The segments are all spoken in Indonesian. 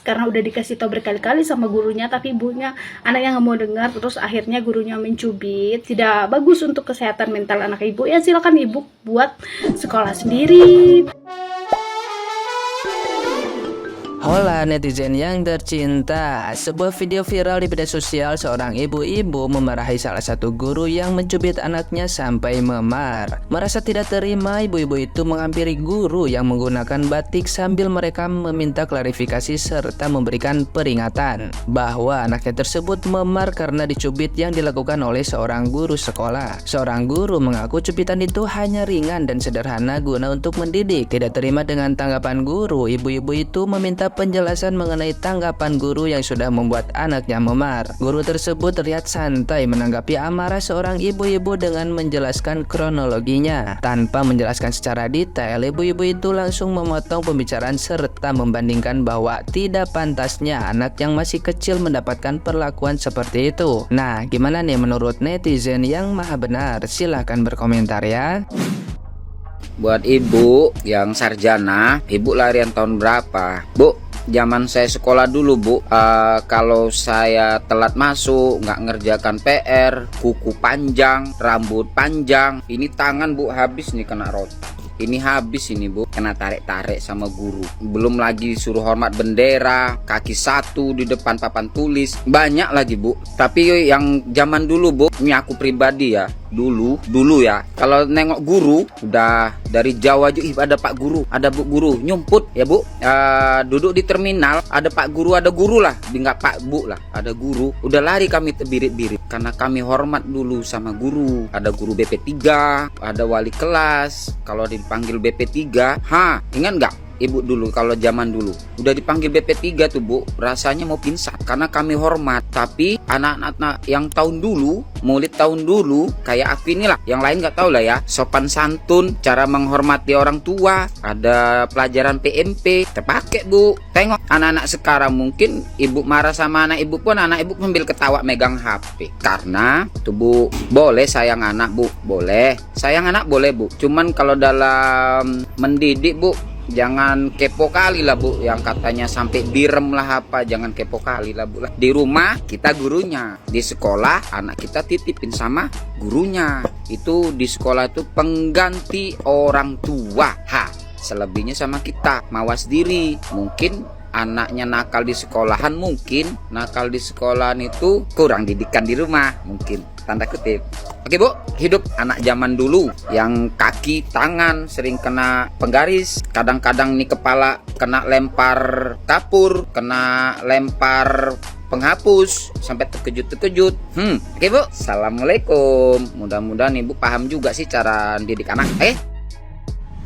karena udah dikasih tahu berkali-kali sama gurunya, tapi ibunya anaknya nggak mau dengar, terus akhirnya gurunya mencubit. Tidak bagus untuk kesehatan mental anak ibu. Ya silakan ibu buat sekolah sendiri. Hola netizen yang tercinta, sebuah video viral di media sosial seorang ibu-ibu memarahi salah satu guru yang mencubit anaknya sampai memar. Merasa tidak terima, ibu-ibu itu menghampiri guru yang menggunakan batik sambil mereka meminta klarifikasi serta memberikan peringatan bahwa anaknya tersebut memar karena dicubit yang dilakukan oleh seorang guru sekolah. Seorang guru mengaku cubitan itu hanya ringan dan sederhana guna untuk mendidik. Tidak terima dengan tanggapan guru, ibu-ibu itu meminta penjelasan mengenai tanggapan guru yang sudah membuat anaknya memar. Guru tersebut terlihat santai menanggapi amarah seorang ibu-ibu dengan menjelaskan kronologinya. Tanpa menjelaskan secara detail, ibu-ibu itu langsung memotong pembicaraan serta membandingkan bahwa tidak pantasnya anak yang masih kecil mendapatkan perlakuan seperti itu. Nah, gimana nih menurut netizen yang maha benar? Silahkan berkomentar ya. Buat ibu yang sarjana, ibu lahir tahun berapa? Bu, zaman saya sekolah dulu bu, kalau saya telat masuk, nggak ngerjakan PR, kuku panjang, rambut panjang, ini tangan bu habis nih kena rot. Ini habis ini bu, kena tarik-tarik sama guru. Belum lagi suruh hormat bendera, kaki satu di depan papan tulis, banyak lagi bu. Tapi yang zaman dulu bu, ini aku pribadi ya, dulu ya, kalau nengok guru udah dari jauh aja, ada pak guru, ada bu guru, nyumput ya bu. Duduk di terminal, ada pak guru, ada guru lah, nggak pak bu lah, ada guru, udah lari kami terbirit-birit karena kami hormat dulu sama guru. Ada guru BP3, ada wali kelas, kalau dipanggil BP3, ingat nggak ibu dulu kalau zaman dulu udah dipanggil BP3 tuh bu, rasanya mau pingsan karena kami hormat. Tapi anak-anak yang tahun dulu, murid tahun dulu kayak aku inilah, yang lain nggak tahu lah ya, sopan santun, cara menghormati orang tua, ada pelajaran PMP terpakai bu. Tengok anak-anak sekarang, mungkin ibu marah sama anak ibu pun, anak ibu sambil ketawa megang HP. Karena tuh bu, boleh sayang anak bu, boleh sayang anak boleh bu, cuman kalau dalam mendidik bu, jangan kepo kali lah bu, yang katanya sampai direm lah apa, jangan kepo kali lah bu. Di rumah kita gurunya, di sekolah anak kita titipin sama gurunya. Itu di sekolah itu pengganti orang tua. Selebihnya sama kita, mawas diri. Mungkin anaknya nakal di sekolahan, mungkin nakal di sekolahan itu kurang didikan di rumah, mungkin tanda kutip. Oke bu, hidup anak zaman dulu yang kaki tangan sering kena penggaris, kadang-kadang nih kepala kena lempar kapur, kena lempar penghapus sampai terkejut. Oke bu, assalamualaikum. Mudah-mudahan ibu paham juga sih cara didik anak.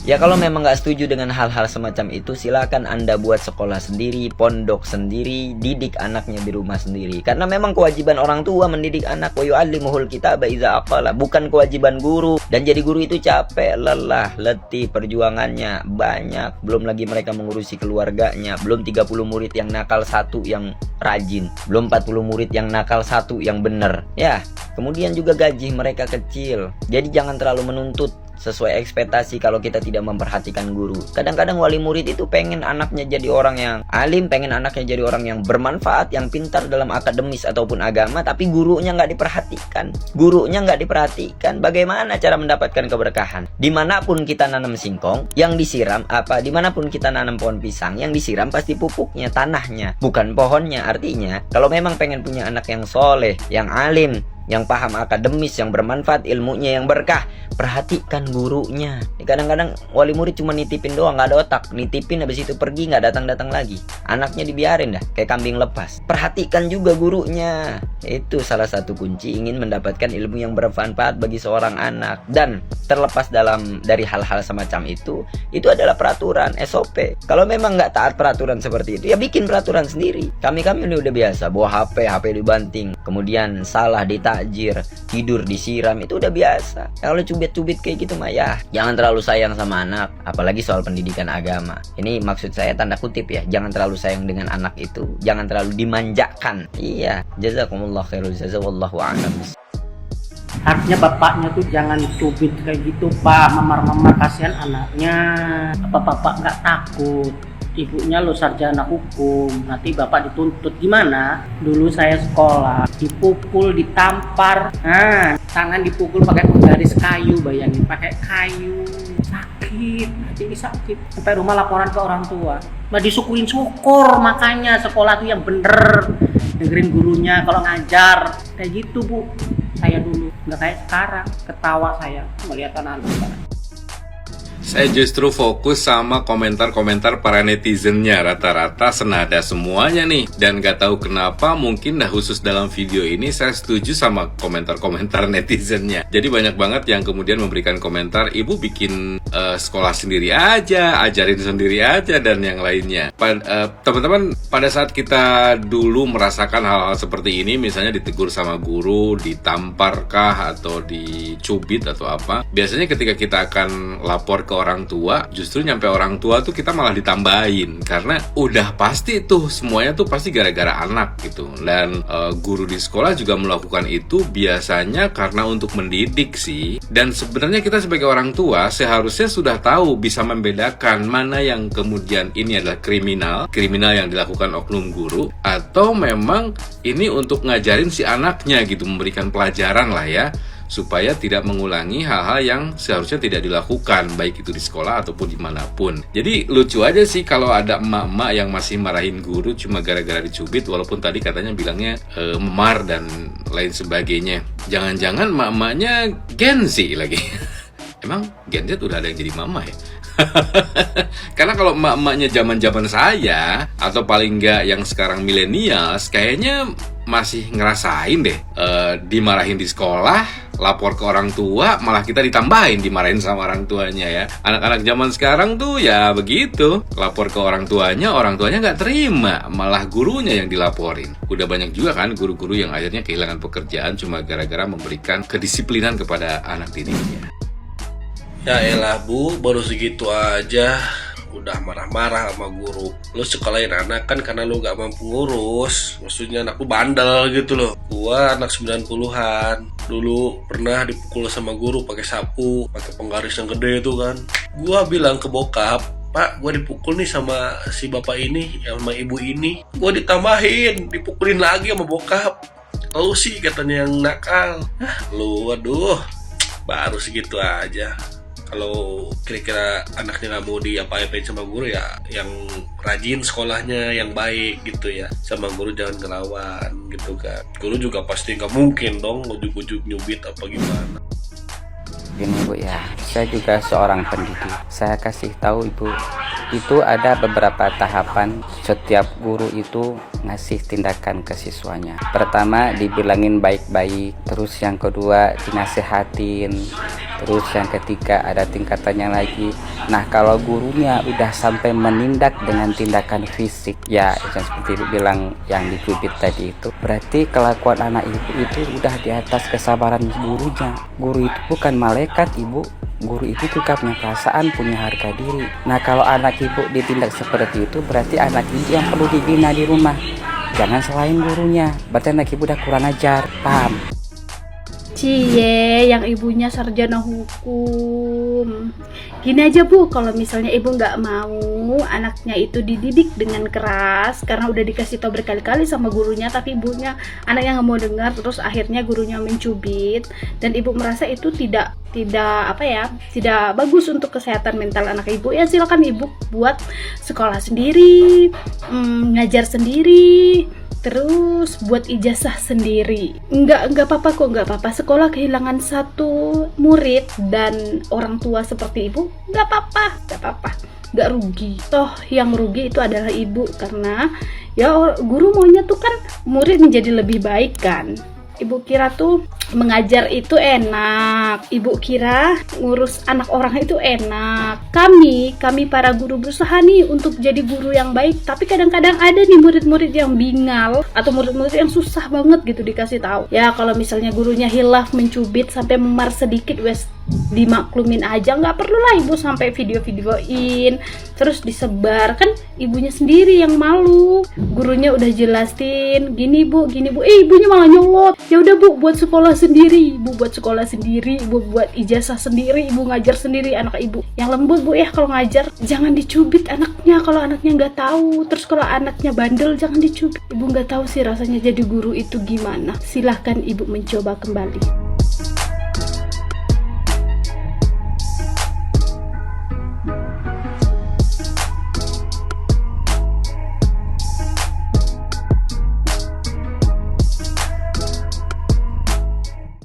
Ya kalau memang nggak setuju dengan hal-hal semacam itu, silakan Anda buat sekolah sendiri, pondok sendiri, didik anaknya di rumah sendiri. Karena memang kewajiban orang tua mendidik anak, wa yu'allimuhul kitaba idza aqala, bukan kewajiban guru. Dan jadi guru itu capek, lelah, letih, perjuangannya banyak. Belum lagi mereka mengurusi keluarganya, belum 30 murid yang nakal, satu yang rajin, belum 40 murid yang nakal, satu yang bener. Ya, kemudian juga gaji mereka kecil. Jadi jangan terlalu menuntut sesuai ekspektasi kalau kita tidak memperhatikan guru. Kadang-kadang wali murid itu pengen anaknya jadi orang yang alim, pengen anaknya jadi orang yang bermanfaat, yang pintar dalam akademis ataupun agama, tapi gurunya nggak diperhatikan. Bagaimana cara mendapatkan keberkahan? Dimanapun kita nanam singkong, yang disiram dimanapun kita nanam pohon pisang, yang disiram pasti pupuknya, tanahnya, bukan pohonnya. Artinya kalau memang pengen punya anak yang soleh, yang alim, yang paham akademis, yang bermanfaat, ilmunya yang berkah, perhatikan gurunya. Kadang-kadang wali murid cuma nitipin doang, nggak ada otak, nitipin habis itu pergi, nggak datang-datang lagi, anaknya dibiarin dah kayak kambing lepas. Perhatikan juga gurunya, itu salah satu kunci ingin mendapatkan ilmu yang bermanfaat bagi seorang anak. Dan terlepas dari hal-hal semacam itu adalah peraturan SOP. Kalau memang nggak taat peraturan seperti itu, ya bikin peraturan sendiri. Kami ini udah biasa bawa HP dibanting, kemudian salah ditakjir, tidur disiram, itu udah biasa. Kalau cubit-cubit kayak gitu mah ya jangan terlalu sayang sama anak, apalagi soal pendidikan agama. Ini maksud saya tanda kutip ya, jangan terlalu sayang dengan anak itu, jangan terlalu dimanjakan. Iya, jazakumullah khairul jazaa, wallahu a'lam. Harusnya bapaknya tuh jangan cubit kayak gitu pak, memar-memar, kasihan anaknya. Apa bapak nggak takut ibunya lo sarjana hukum, nanti bapak dituntut. Gimana? Dulu saya sekolah dipukul, ditampar, tangan dipukul pakai penggaris kayu, bayangin, pakai kayu, sakit, jadi sakit, sampai rumah laporan ke orang tua. Nah, disukuin syukur, makanya sekolah tuh yang bener, dengerin gurunya kalau ngajar. Kayak gitu Bu, saya dulu, nggak kayak sekarang, ketawa saya melihat anak-anak sekarang. Saya justru fokus sama komentar-komentar para netizennya, rata-rata senada semuanya nih. Dan gak tahu kenapa, mungkin khusus dalam video ini saya setuju sama komentar-komentar netizennya. Jadi banyak banget yang kemudian memberikan komentar, ibu bikin sekolah sendiri aja, ajarin sendiri aja, dan yang lainnya. Teman-teman, pada saat kita dulu merasakan hal-hal seperti ini, misalnya ditegur sama guru, ditamparkah, atau dicubit atau apa, biasanya ketika kita akan lapor ke orang tua, justru nyampe orang tua tuh kita malah ditambahin, karena udah pasti tuh semuanya tuh pasti gara-gara anak gitu. Dan guru di sekolah juga melakukan itu biasanya karena untuk mendidik sih. Dan sebenarnya kita sebagai orang tua seharusnya sudah tahu, bisa membedakan mana yang kemudian ini adalah kriminal yang dilakukan oknum guru, atau memang ini untuk ngajarin si anaknya gitu, memberikan pelajaran lah ya, supaya tidak mengulangi hal-hal yang seharusnya tidak dilakukan, baik itu di sekolah ataupun dimanapun. Jadi lucu aja sih kalau ada emak-emak yang masih marahin guru cuma gara-gara dicubit, walaupun tadi katanya bilangnya memar dan lain sebagainya. Jangan-jangan emak-emaknya Gen Z lagi. Emang Gen Z udah ada yang jadi mama ya? Karena kalau emak-emaknya zaman-zaman saya, atau paling enggak yang sekarang milenials, kayaknya masih ngerasain deh dimarahin di sekolah, lapor ke orang tua, malah kita ditambahin dimarahin sama orang tuanya ya. Anak-anak zaman sekarang tuh ya begitu, lapor ke orang tuanya nggak terima, malah gurunya yang dilaporin. Udah banyak juga kan guru-guru yang akhirnya kehilangan pekerjaan cuma gara-gara memberikan kedisiplinan kepada anak didiknya. Ya elah Bu, baru segitu aja udah marah-marah sama guru. Lu sekolahin anak kan karena lu gak mampu ngurus. Maksudnya anak lu bandel gitu loh. Gua anak 90-an. Dulu pernah dipukul sama guru pakai sapu, pakai penggaris yang gede itu kan. Gua bilang ke bokap, Pak, gue dipukul nih sama si bapak ini, sama ibu ini. Gue ditambahin, dipukulin lagi sama bokap. Lu sih katanya yang nakal. Lu aduh, baru segitu aja. Kalau kira-kira anaknya nggak mau diapa-apain sama guru ya, yang rajin sekolahnya, yang baik gitu ya. Sama guru jangan ngelawan gitu kan. Guru juga pasti nggak mungkin dong ujuk-ujuk nyubit apa gimana. Gini Bu ya, saya juga seorang pendidik. Saya kasih tahu Ibu, itu ada beberapa tahapan setiap guru itu ngasih tindakan ke siswanya. Pertama dibilangin baik-baik, terus yang kedua dinasehatin, terus yang ketiga ada tingkatannya lagi. Nah kalau gurunya udah sampai menindak dengan tindakan fisik, ya yang seperti Ibu bilang yang dicubit tadi itu, berarti kelakuan anak Ibu itu udah di atas kesabaran gurunya. Guru itu bukan malaikat Ibu, guru itu juga punya perasaan, punya harga diri. Nah kalau anak Ibu ditindak seperti itu, berarti anak Ibu yang perlu dibina di rumah, jangan selain gurunya. Berarti anak Ibu udah kurang ajar, paham? Cie, yang ibunya sarjana hukum. Gini aja Bu, kalau misalnya ibu nggak mau anaknya itu dididik dengan keras karena udah dikasih tahu berkali-kali sama gurunya, tapi ibunya anaknya nggak mau dengar, terus akhirnya gurunya mencubit, dan ibu merasa itu tidak bagus untuk kesehatan mental anak ibu, ya silakan ibu buat sekolah sendiri, ngajar sendiri, terus buat ijazah sendiri. Nggak apa-apa kok, nggak apa-apa. Sekolah kehilangan satu murid dan orang tua seperti ibu, nggak apa-apa, nggak rugi. Toh yang rugi itu adalah ibu, karena ya guru maunya tuh kan murid menjadi lebih baik kan. Ibu kira tuh mengajar itu enak, ibu kira ngurus anak orang itu enak. Kami para guru berusaha nih untuk jadi guru yang baik, tapi kadang-kadang ada nih murid-murid yang bingal atau murid-murid yang susah banget gitu dikasih tahu. Ya kalau misalnya gurunya hilaf, mencubit sampai memar sedikit, wes dimaklumin aja, nggak perlu lah ibu sampai video-videoin terus disebar, kan ibunya sendiri yang malu. Gurunya udah jelasin gini bu, ibunya malah nyolot. Ya udah Bu, buat sekolah sendiri, Ibu buat sekolah sendiri, Ibu buat ijazah sendiri, Ibu ngajar sendiri anak Ibu. Yang lembut Bu ya kalau ngajar, jangan dicubit anaknya kalau anaknya nggak tahu. Terus kalau anaknya bandel jangan dicubit. Ibu nggak tahu sih rasanya jadi guru itu gimana. Silahkan Ibu mencoba kembali.